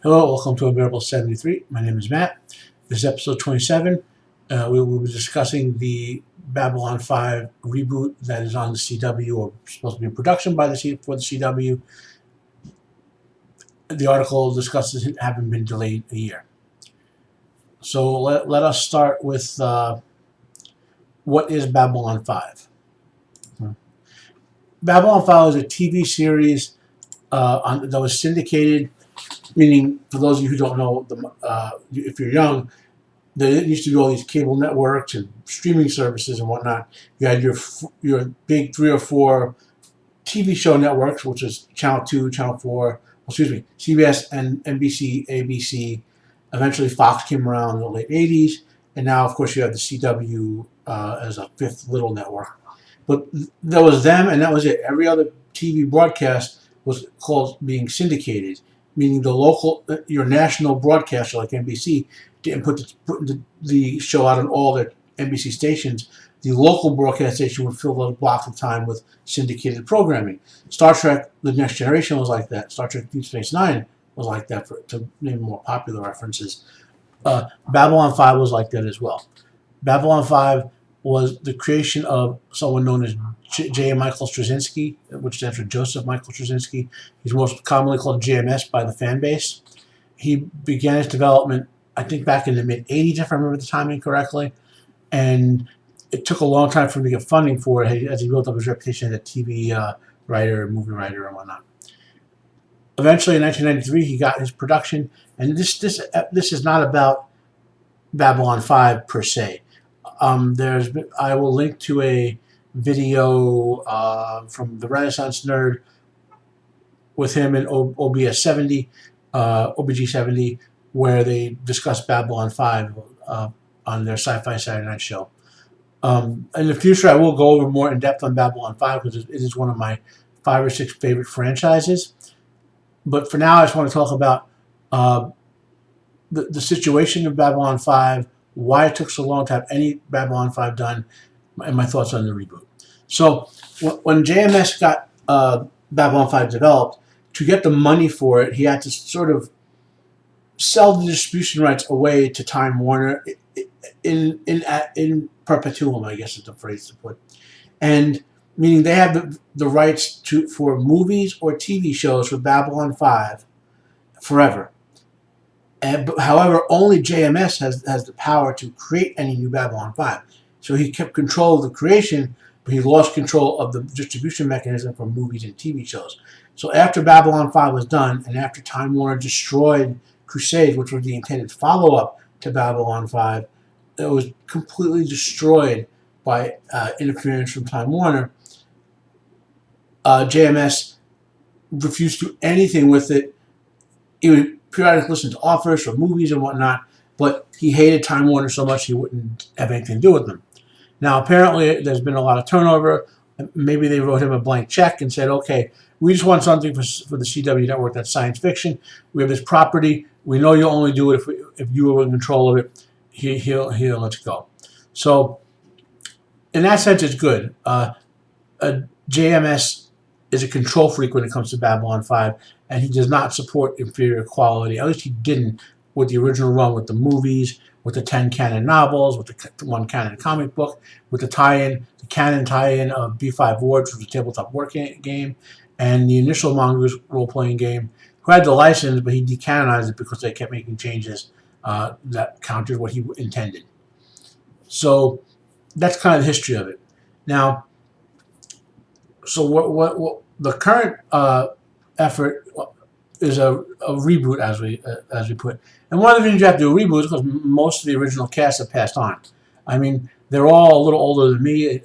Hello, welcome to Unbearable 73. My name is Matt. This is episode 27. We will be discussing the Babylon 5 reboot that is on the CW, or supposed to be in production by for the CW. The article discusses it having been delayed a year. So let us start with what is Babylon 5? Babylon 5 is a TV series that was syndicated, meaning, for those of you who don't know, if you're young, there used to be all these cable networks and streaming services and whatnot. You had your big 3 or 4 TV show networks, which is Channel 2, Channel 4, CBS and NBC, ABC. Eventually Fox came around in the late 80s, and now, of course, you have the CW as a 5th little network. But there was them, and that was it. Every other TV broadcast was called being syndicated, meaning your national broadcaster like NBC didn't put the show out on all their NBC stations. The local broadcast station would fill those blocks of time with syndicated programming. Star Trek: The Next Generation was like that. Star Trek: Deep Space Nine was like that, to name more popular references. Babylon 5 was like that as well. Babylon 5 was the creation of someone known as J. Michael Straczynski, which stands for Joseph Michael Straczynski. He's most commonly called JMS by the fan base. He began his development, I think, back in the mid-'80s, if I remember the timing correctly, and it took a long time for him to get funding for it as he built up his reputation as a TV writer, movie writer, and whatnot. Eventually, in 1993, he got his production, and this is not about Babylon 5 per se. I will link to a video from the Renaissance Nerd with him in OBS 70, OBG 70, where they discuss Babylon 5 on their Sci-Fi Saturday Night show. In the future, I will go over more in depth on Babylon 5 because it is one of my 5 or 6 favorite franchises. But for now, I just want to talk about the situation of Babylon 5, why it took so long to have any Babylon 5 done, and my thoughts on the reboot. So when JMS got Babylon 5 developed, to get the money for it, he had to sort of sell the distribution rights away to Time Warner in perpetuum, I guess is the phrase to put. And meaning they have the rights for movies or TV shows for Babylon 5 forever. However, only JMS has the power to create any new Babylon 5. So he kept control of the creation, but he lost control of the distribution mechanism for movies and TV shows. So after Babylon 5 was done, and after Time Warner destroyed Crusade, which was the intended follow-up to Babylon 5, it was completely destroyed by interference from Time Warner. JMS refused to do anything with it. He would periodically listen to offers for movies and whatnot, but he hated Time Warner so much he wouldn't have anything to do with them. Now, apparently, there's been a lot of turnover. Maybe they wrote him a blank check and said, okay, we just want something for the CW network that's science fiction. We have this property. We know you'll only do it if you were in control of it. He'll let you go. So, in that sense, it's good. JMS is a control freak when it comes to Babylon 5, and he does not support inferior quality. At least he didn't with the original run, with the movies, with the 10 canon novels, with the 1 canon comic book, with the canon tie-in of B5 Wars, which was a tabletop war game, and the initial Mongoose role-playing game, who had the license, but he decanonized it because they kept making changes that countered what he intended. So that's kind of the history of it. Now, so what the current effort is a reboot, as we put. And one of the reasons you have to do a reboot is because most of the original cast have passed on. I mean, they're all a little older than me.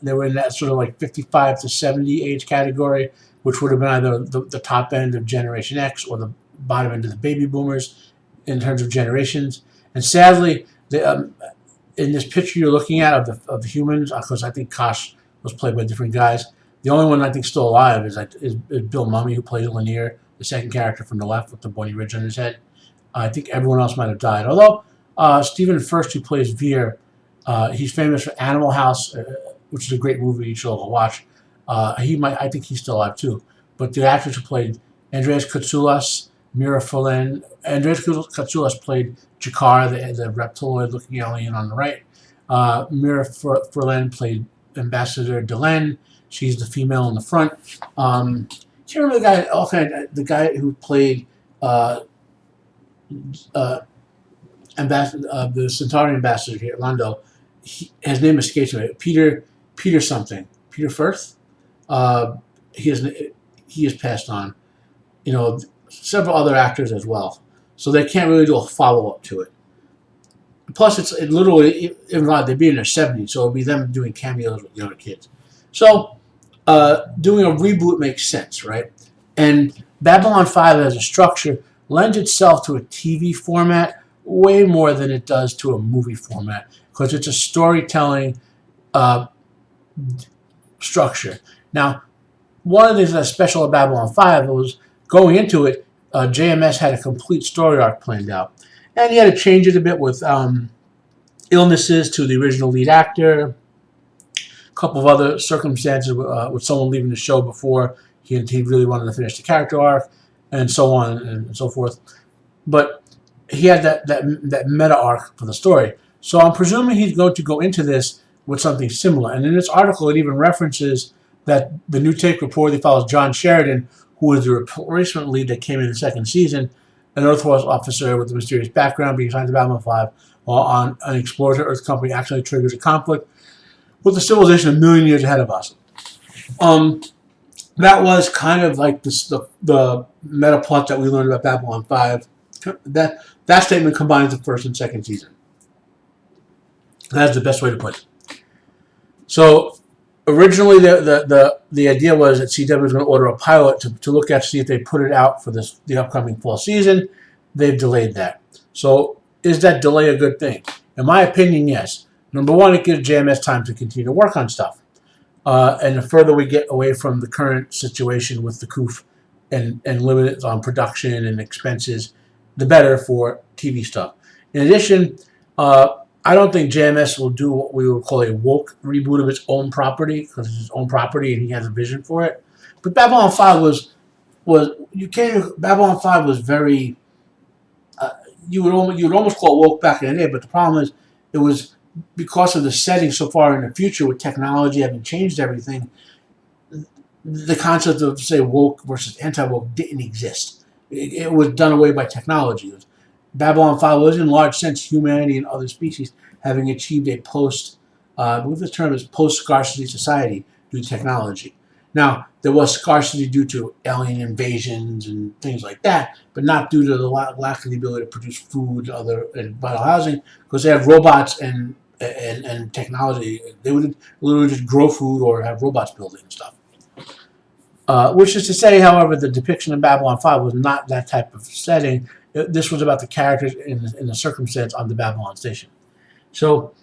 They were in that sort of like 55 to 70 age category, which would have been either the top end of Generation X or the bottom end of the baby boomers in terms of generations. And sadly, in this picture you're looking at of the humans, because I think Kosh was played by different guys. The only one I think still alive is Bill Mummy, who plays Lanier, the second character from the left with the bony ridge on his head. I think everyone else might have died. Although Stephen Furst, who plays Veer, he's famous for Animal House, which is a great movie you should all watch. I think he's still alive too. But the actress who played Andreas Koutoulas Mira Furlan. Andres Katsoulas played Jakar, the reptiloid-looking alien on the right. Mira Furlan played Ambassador Delenn. She's the female in the front. Can't remember the guy who played uh, uh, the Centauri ambassador here, Lando. His name escapes me. Peter something. Peter Firth. Uh, he has passed on. You know, several other actors as well. So they can't really do a follow up to it. Plus, it literally, even though they'd be in their 70s, so it'd be them doing cameos with younger kids. So, doing a reboot makes sense, right? And Babylon 5 as a structure lends itself to a TV format way more than it does to a movie format because it's a storytelling structure. Now, one of the things that's special about Babylon 5 was going into it, JMS had a complete story arc planned out. And he had to change it a bit with illnesses to the original lead actor, a couple of other circumstances with someone leaving the show before he really wanted to finish the character arc, and so on and so forth. But he had that meta arc for the story. So I'm presuming he's going to go into this with something similar. And in this article, it even references that the new take reportedly follows John Sheridan, who was the replacement lead that came in the second season, an Earth Force officer with a mysterious background being assigned to Babylon 5 while on an explorer Earth company actually triggers a conflict with a civilization a million years ahead of us. That was kind of like the meta plot that we learned about Babylon 5. That statement combines the first and second season. That's the best way to put it. So originally the idea was that CW was going to order a pilot to look at, see if they put it out for the upcoming fall season. They've delayed that. So is that delay a good thing? In my opinion, yes. Number one, it gives JMS time to continue to work on stuff. And the further we get away from the current situation with the COOF and limits on production and expenses, the better for TV stuff. In addition, I don't think JMS will do what we would call a woke reboot of its own property because it's its own property and he has a vision for it. But Babylon 5 Babylon 5 was very you would almost call it woke back in the day. But the problem is it was because of the setting so far in the future with technology having changed everything. The concept of say woke versus anti-woke didn't exist. It was done away by technology. Babylon 5 was, in large sense, humanity and other species having achieved a I believe the term is post-scarcity society due to technology. Now, there was scarcity due to alien invasions and things like that, but not due to the lack of the ability to produce food and vital housing, because they have robots and technology. They would literally just grow food or have robots building and stuff. Which is to say, however, the depiction of Babylon 5 was not that type of setting. This was about the characters in the circumstance on the Babylon station. So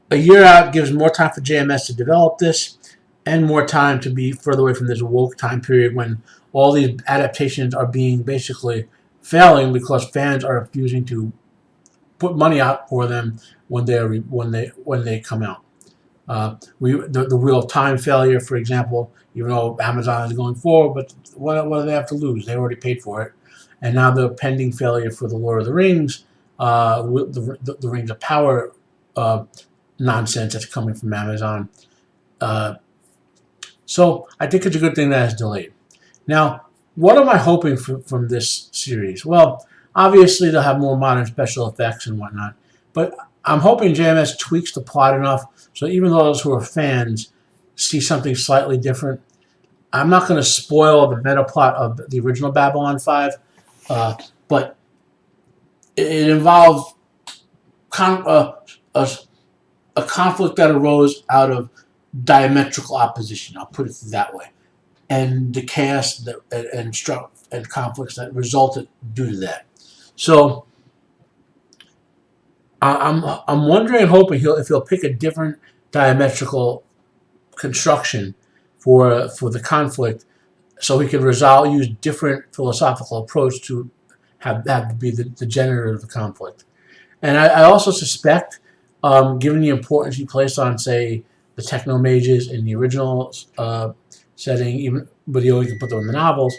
a year out gives more time for JMS to develop this and more time to be further away from this woke time period when all these adaptations are being basically failing because fans are refusing to put money out for them when they come out. The Wheel of Time failure, for example, even though Amazon is going forward, but what do they have to lose? They already paid for it. And now the pending failure for the Lord of the Rings, the Rings of Power nonsense that's coming from Amazon. So I think it's a good thing that it's delayed. Now, what am I hoping from this series? Well, obviously they'll have more modern special effects and whatnot, but I'm hoping JMS tweaks the plot enough so even those who are fans see something slightly different. I'm not going to spoil the meta plot of the original Babylon 5, but it involves a conflict that arose out of diametrical opposition. I'll put it that way, and the chaos and conflicts that resulted due to that. So I'm wondering and hoping if he'll pick a different diametrical construction for the conflict, so he can use different philosophical approach to have that to be the generator of the conflict. And I also suspect, given the importance he placed on, say, the techno mages in the original setting, but he only can put them in the novels,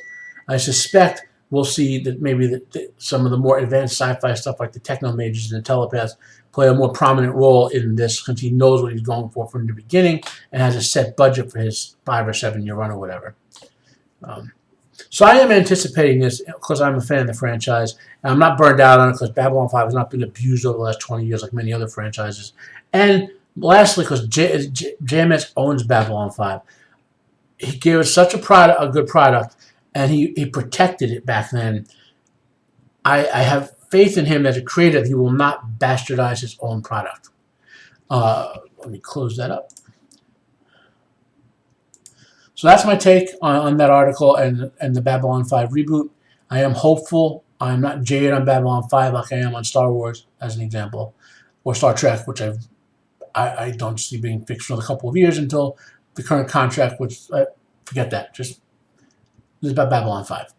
I suspect we'll see that maybe some of the more advanced sci-fi stuff like the techno mages and the telepaths play a more prominent role in this, since he knows what he's going for from the beginning and has a set budget for his 5 or 7 year run or whatever. So I am anticipating this because I'm a fan of the franchise, and I'm not burned out on it because Babylon 5 has not been abused over the last 20 years like many other franchises. And lastly, because JMS owns Babylon 5. He gave us such a good product, and he protected it back then. I have faith in him as a creative. He will not bastardize his own product. Let me close that up. So that's my take on that article and the Babylon 5 reboot. I am hopeful. I'm not jaded on Babylon 5 like I am on Star Wars, as an example, or Star Trek, which I don't see being fixed for a couple of years until the current contract, which forget that. Just this is about Babylon 5.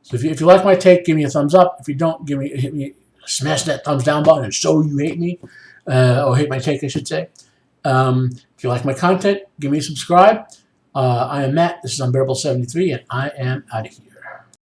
So if you like my take, give me a thumbs up. If you don't, smash that thumbs down button and show you hate me, or hate my take, I should say. If you like my content, give me a subscribe. I am Matt. This is Unbearable 73, and I am out of here.